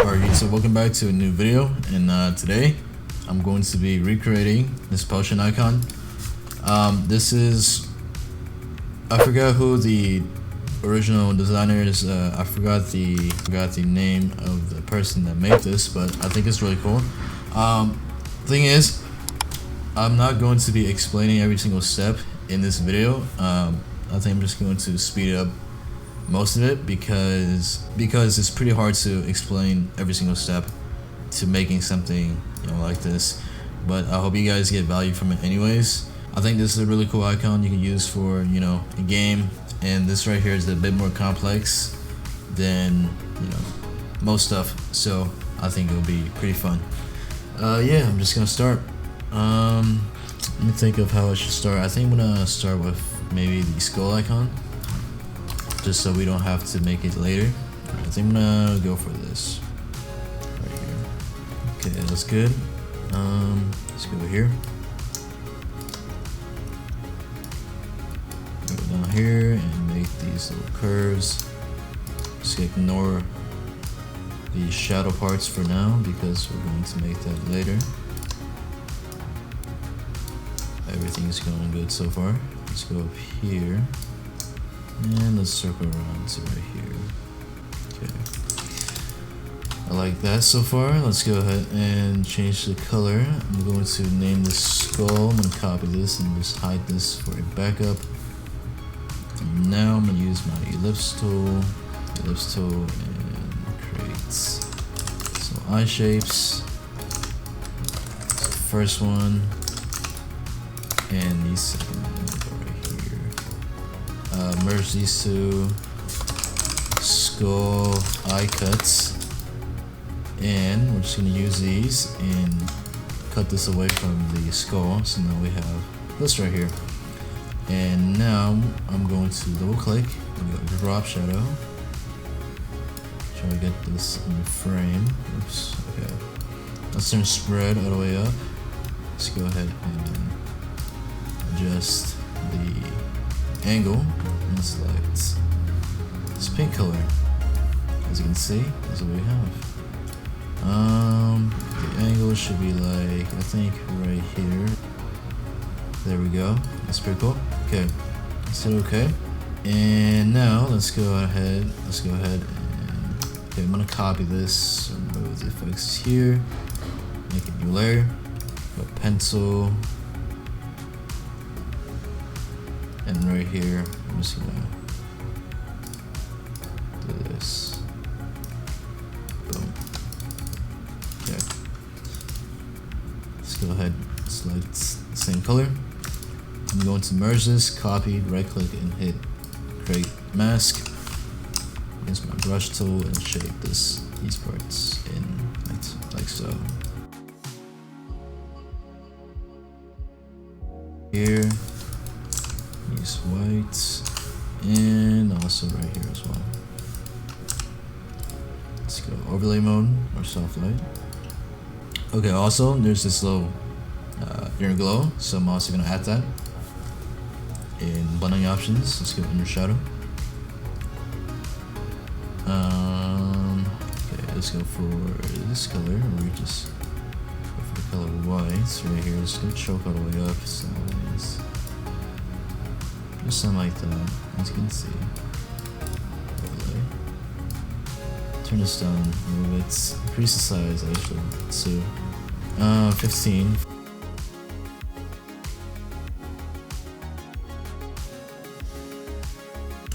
Alright, so welcome back to a new video, and today I'm going to be recreating this potion icon. This is, I forgot who the original designer is. I forgot the name of the person that made this, but I think it's really cool. Thing is, I'm not going to be explaining every single step in this video. I think I'm just going to speed up most of it because it's pretty hard to explain every single step to making something, like this. But I hope you guys get value from it anyways. I think this is a really cool icon you can use for a game, and this right here is a bit more complex than most stuff, so I think it'll be pretty fun. Yeah, I'm just gonna start. Let me think of how I should start. I think I'm gonna start with maybe the skull icon, just so we don't have to make it later. I think I'm gonna go for this right here. Okay, that's good. Let's go here. Go down here and make these little curves. Just ignore the shadow parts for now because we're going to make that later. Everything's going good so far. Let's go up here. And let's circle around to right here. Okay. I like that so far. Let's go ahead and change the color. I'm going to name this skull. I'm going to copy this and just hide this for a backup. And now I'm going to use my ellipse tool, and create some eye shapes. So first one, and the second one. Merge these two skull eye cuts, and we're just going to use these and cut this away from the skull. So now we have this right here, and now I'm going to double click and go drop shadow. Try to get this in the frame. Oops. Okay. Let's turn spread all the way up. Let's go ahead and adjust the angle and select this pink color. As you can see, that's what we have. The angle should be like, I think right here. There we go. That's pretty cool. Okay, let's hit OK. And now let's go ahead and okay, I'm gonna copy this, remove the effects here, make a new layer, go pencil. And right here, I'm just gonna do this. Boom. Okay. Let's go ahead and select the same color. I'm going to merge this, copy, right click, and hit create mask. Use my brush tool and shape these parts in like so. Here. Use white, and also right here as well. Let's go overlay mode or soft light. Okay, also there's this little inner glow, so I'm also gonna add that in blending options. Let's go under shadow. Okay, let's go for this color. We just go for the color white. So right here, let's go choke all the way up. Sideways. Just something like that, as you can see. Overlay. Turn this down a little bit. Increase the size actually to 15.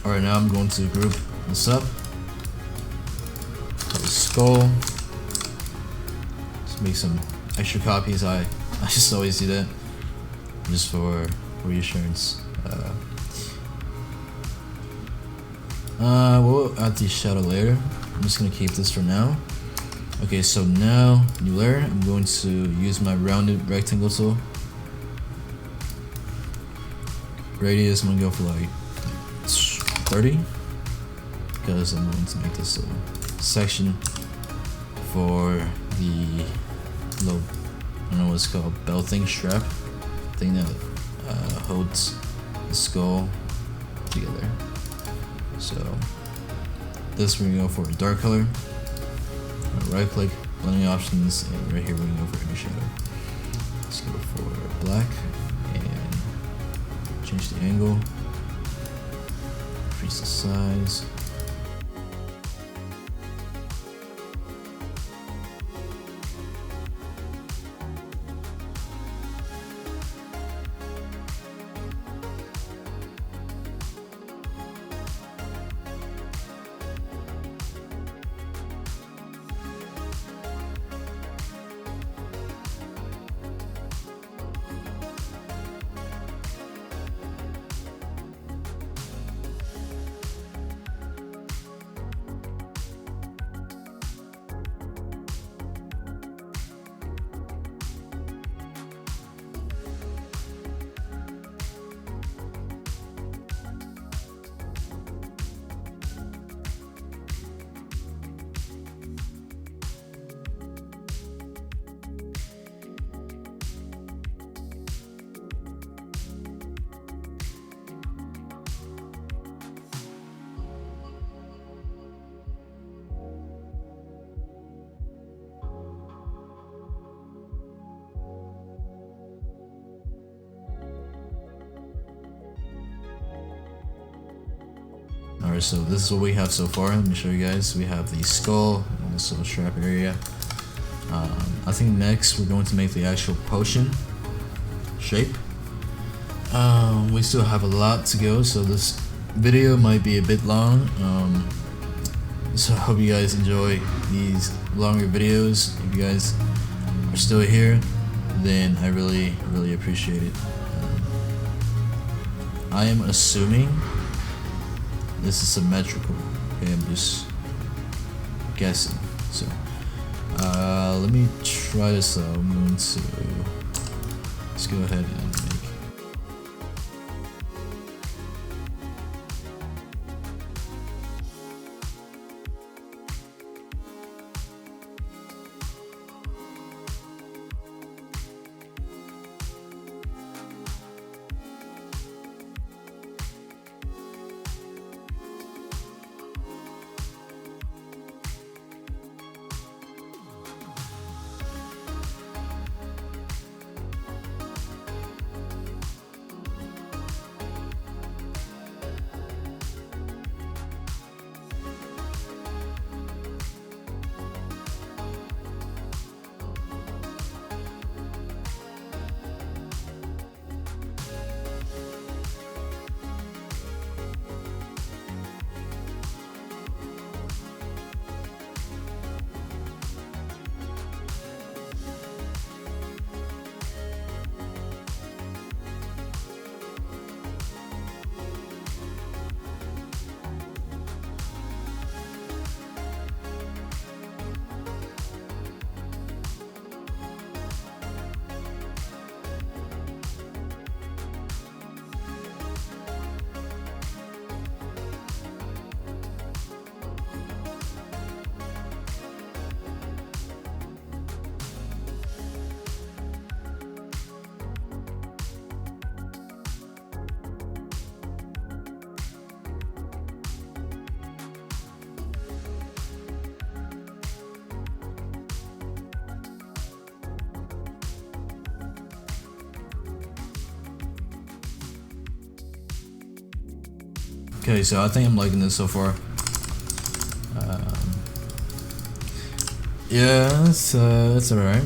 Alright, now I'm going to group this up. The skull. Let's make some extra copies. I just always do that just for reassurance. We'll add the shadow layer. I'm just gonna keep this for now. Okay, so now new layer. I'm going to use my rounded rectangle tool. Radius, I'm gonna go for like 30 because I'm going to make this a section for the little, I don't know what it's called, belt thing, strap thing that holds the skull together. So this we're gonna go for a dark color. right click, blending options, and right here we're going over image shadow. Let's go for black and change the angle, increase the size. Alright, so this is what we have so far. Let me show you guys. We have the skull and also strap area. I think next we're going to make the actual potion shape. We still have a lot to go, so this video might be a bit long. So I hope you guys enjoy these longer videos. If you guys are still here, then I really appreciate it. I am assuming this is symmetrical. Okay, I'm just guessing. So let me try this out. I'm going to let's go ahead and make. Okay, so I think I'm liking this so far. Yeah, it's alright.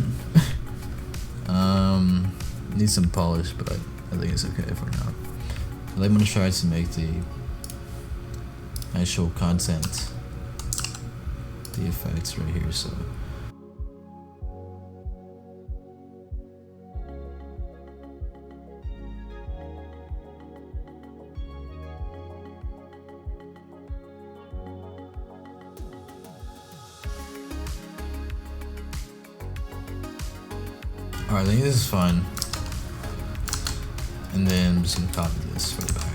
Needs some polish, but I think it's okay for now. I'm gonna try to make the actual content, the effects right here. So. Alright, I think this is fine. And then I'm just gonna copy this for the back.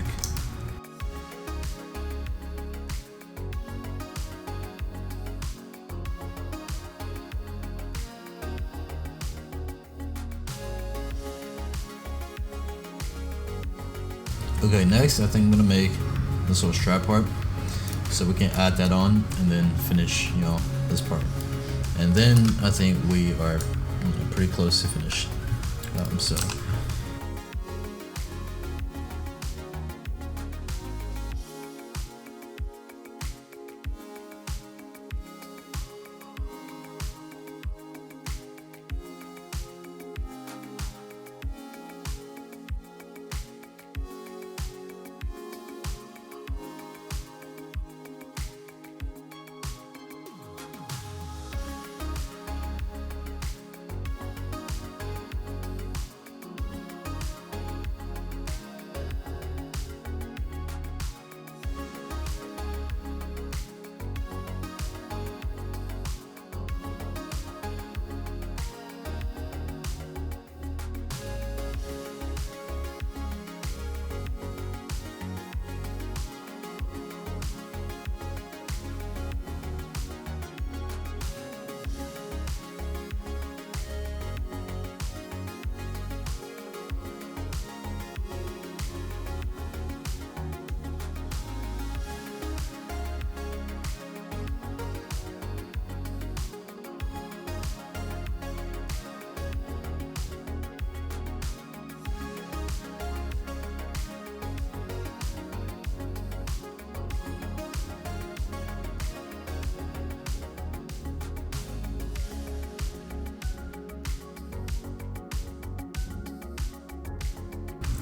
Okay, next I think I'm gonna make this little strap part so we can add that on and then finish, this part. and then I think we are pretty close to finish. So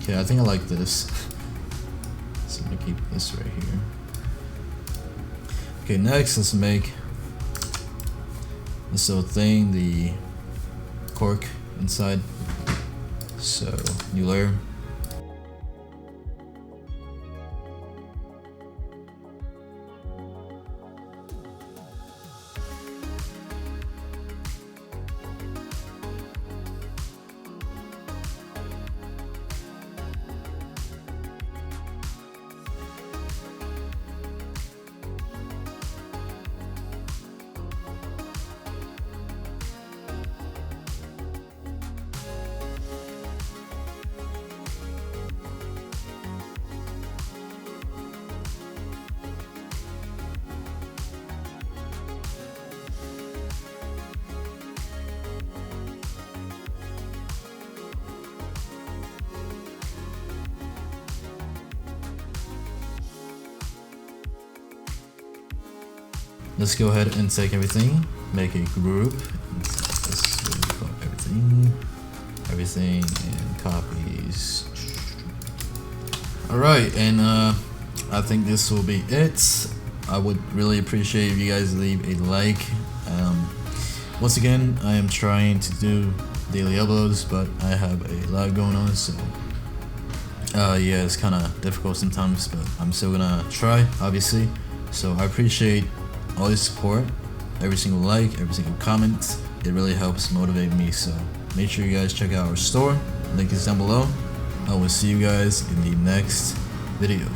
okay, I think I like this. So I'm gonna keep this right here. Okay, next let's make this little thing, the cork inside. So new layer. Let's go ahead and take everything, make a group. Let's call everything, and copies. Alright, and I think this will be it. I would really appreciate if you guys leave a like. Once again, I am trying to do daily uploads, but I have a lot going on, so yeah, it's kind of difficult sometimes, but I'm still gonna try, obviously. So I appreciate all your support, every single like, every single comment. It really helps motivate me, so make sure you guys check out our store. Link is down below. I will see you guys in the next video.